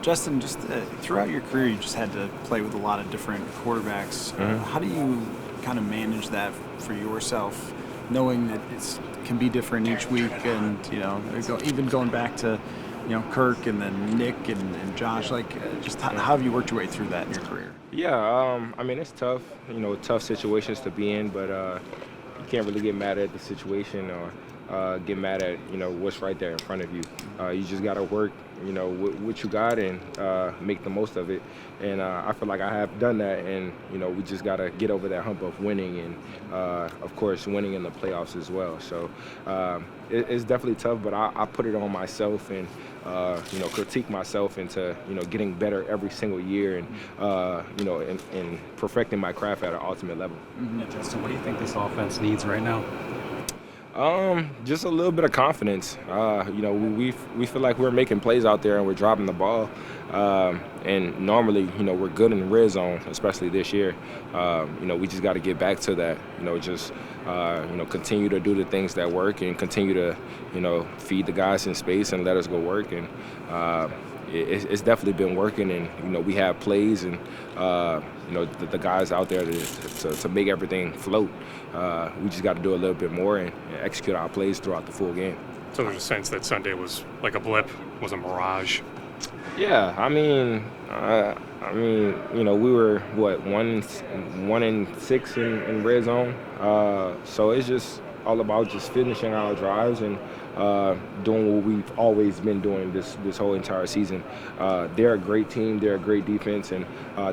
Justin, just throughout your career, you just had to play with a lot of different quarterbacks. How do you kind of manage that for yourself, knowing that it can be different each week, and even going back to Kirk and then Nick and Josh, just how have you worked your way through that in your career? Yeah, I mean, it's tough, tough situations to be in, but you can't really get mad at the situation or get mad at, what's right there in front of you. You just got to work, what you got and make the most of it. And I feel like I have done that, and, we just got to get over that hump of winning and, of course, winning in the playoffs as well. So it's definitely tough, but I put it on myself and, critique myself into, getting better every single year and, and perfecting my craft at an ultimate level. Yeah, Justin, what do you think this offense needs right now? Just a little bit of confidence. We feel like we're making plays out there and we're dropping the ball. And normally, we're good in the red zone, especially this year. We just got to get back to that. Continue to do the things that work and continue to, feed the guys in space and let us go work. And it's definitely been working. And we have plays and the guys out there to make everything float. We just got to do a little bit more and execute our plays throughout the full game. So there's a sense that Sunday was like a blip, was a mirage. Yeah, I mean, we were 1-6 in red zone. So it's just all about just finishing our drives and doing what we've always been doing this whole entire season. They're a great team, they're a great defense, and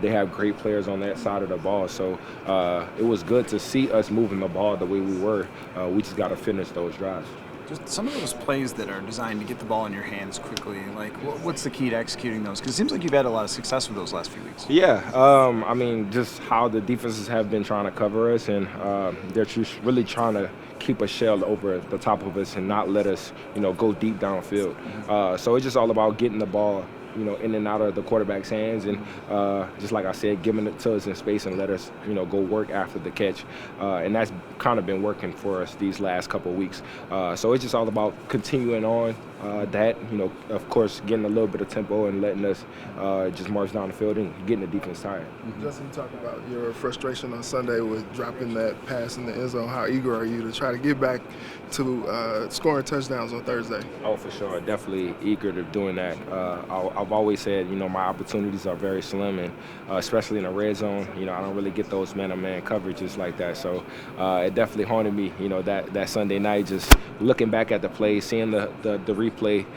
they have great players on that side of the ball. So it was good to see us moving the ball the way we were. We just got to finish those drives. Just some of those plays that are designed to get the ball in your hands quickly, what's the key to executing those? Because it seems like you've had a lot of success with those last few weeks. Yeah, just how the defenses have been trying to cover us, and they're just really trying to keep a shell over the top of us and not let us, go deep downfield. So it's just all about getting the ball, in and out of the quarterback's hands, and just like I said, giving it to us in space and let us, go work after the catch. And that's kind of been working for us these last couple of weeks. So it's just all about continuing on that, of course, getting a little bit of tempo and letting us just march down the field and getting the defense tired. Justin, talk about your frustration on Sunday with dropping that pass in the end zone. How eager are you to try to get back to scoring touchdowns on Thursday? Oh, for sure. Definitely eager to doing that. I've always said, my opportunities are very slim, and especially in the red zone, I don't really get those man-to-man coverages like that. So it definitely haunted me, that Sunday night, just looking back at the play, seeing the replay,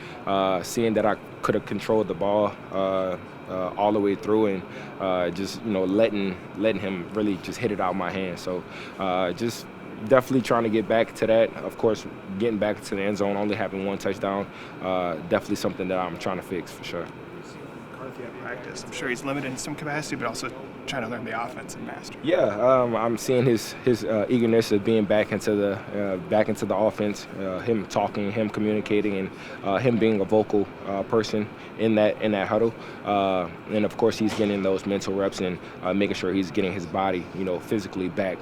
seeing that I could have controlled the ball all the way through, and just letting him really just hit it out of my hand. So just definitely trying to get back to that. Of course, getting back to the end zone, only having one touchdown, definitely something that I'm trying to fix for sure. McCarthy at practice, I'm sure he's limited in some capacity, but also trying to learn the offense and master. Yeah, I'm seeing his eagerness of being back into the offense, him talking, him communicating, and him being a vocal person in that huddle. And of course, he's getting those mental reps and making sure he's getting his body, physically back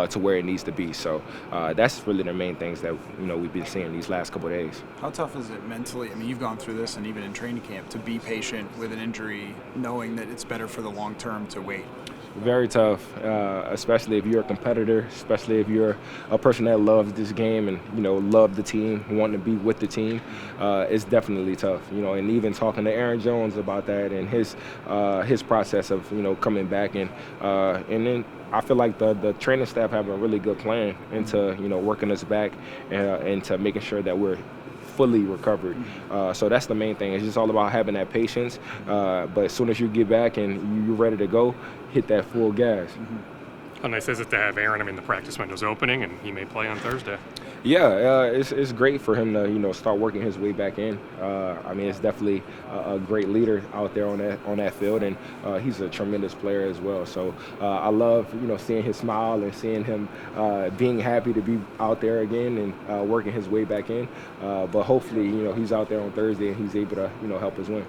to where it needs to be. So that's really the main things that we've been seeing these last couple of days. How tough is it mentally? I mean, you've gone through this, and even in training camp, to be patient with an injury, knowing that it's better for the long term to wait. Very tough, especially if you're a competitor, especially if you're a person that loves this game and, love the team, wanting to be with the team. It's definitely tough, and even talking to Aaron Jones about that and his process of, coming back. And then I feel like the training staff have a really good plan into, working us back and into making sure that we're fully recovered. So that's the main thing. It's just all about having that patience. But as soon as you get back and you're ready to go, hit that full gas. How nice is it to have Aaron? I mean, the practice window's opening, and he may play on Thursday. Yeah, it's great for him to start working his way back in. It's definitely a great leader out there on that field, and he's a tremendous player as well. So I love seeing his smile and seeing him being happy to be out there again and working his way back in. But hopefully he's out there on Thursday and he's able to help us win.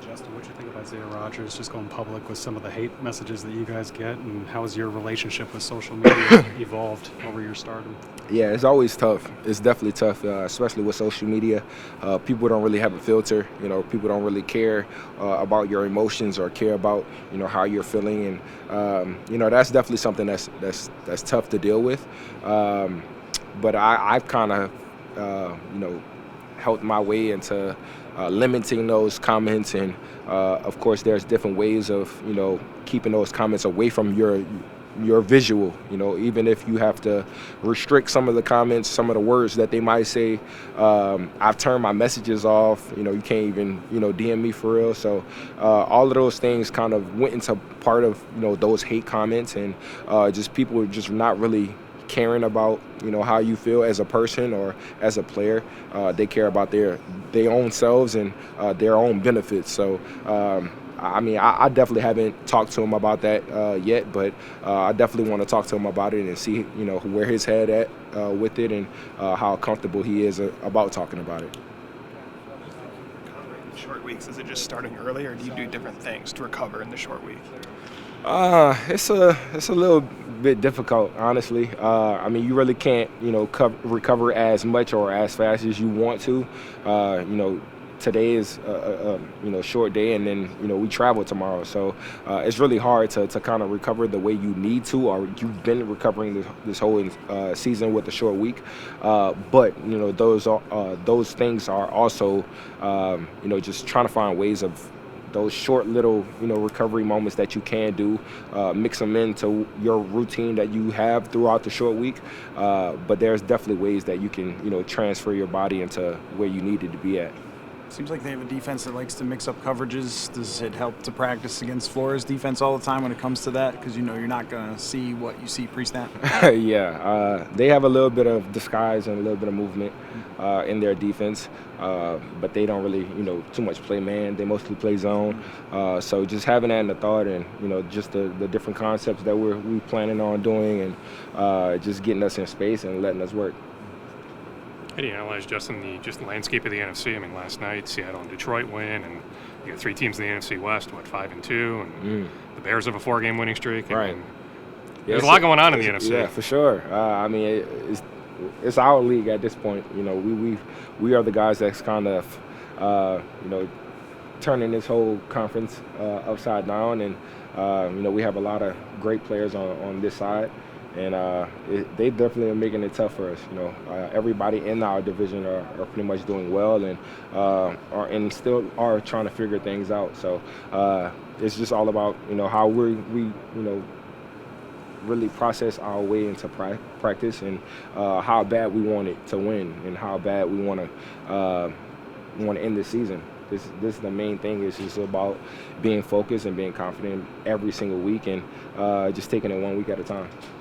Justin, what do you think of Isaiah Rodgers just going public with some of the hate messages that you guys get, and how has your relationship with social media evolved over your stardom? Yeah, it's always tough. It's definitely tough, especially with social media. People don't really have a filter. People don't really care about your emotions or care about how you're feeling, and that's definitely something that's tough to deal with. But I've kind of helped my way into limiting those comments, and of course there's different ways of keeping those comments away from your visual. Even if you have to restrict some of the comments, some of the words that they might say. I've turned my messages off. You can't even DM me for real. So all of those things kind of went into part of those hate comments, and just people just not really caring about how you feel as a person or as a player. They care about their own selves and their own benefits. So I definitely haven't talked to him about that yet, but I definitely want to talk to him about it and see where his head at with it, and how comfortable he is about talking about it. Short weeks, is it just starting early, or do you do different things to recover in the short week? It's a little bit difficult, honestly. You really can't recover as much or as fast as you want to. Today is a short day, and then we travel tomorrow, so it's really hard to kind of recover the way you need to, or you've been recovering this whole season with a short week. But those things are also just trying to find ways of those short little recovery moments that you can do, mix them into your routine that you have throughout the short week. But there's definitely ways that you can transfer your body into where you need it to be at. Seems like they have a defense that likes to mix up coverages. Does it help to practice against Flores' defense all the time when it comes to that? Because you're not going to see what you see pre-snap. Yeah, they have a little bit of disguise and a little bit of movement in their defense, but they don't really too much play man. They mostly play zone. So just having that in the thought, and just the different concepts that we planning on doing, and just getting us in space and letting us work. How do you analyze, Justin, the landscape of the NFC? Last night Seattle and Detroit win, and you got three teams in the NFC West, 5-2, and the Bears have a 4-game winning streak. Right. There's a lot going on in the NFC. Yeah, for sure. It's our league at this point. We are the guys that's kind of turning this whole conference upside down, and we have a lot of great players on this side. And they definitely are making it tough for us. Everybody in our division are pretty much doing well, and still are trying to figure things out. So it's just all about how we really process our way into practice, and how bad we want it to win, and how bad we want to end the season. This is the main thing. It's just about being focused and being confident every single week, and just taking it one week at a time.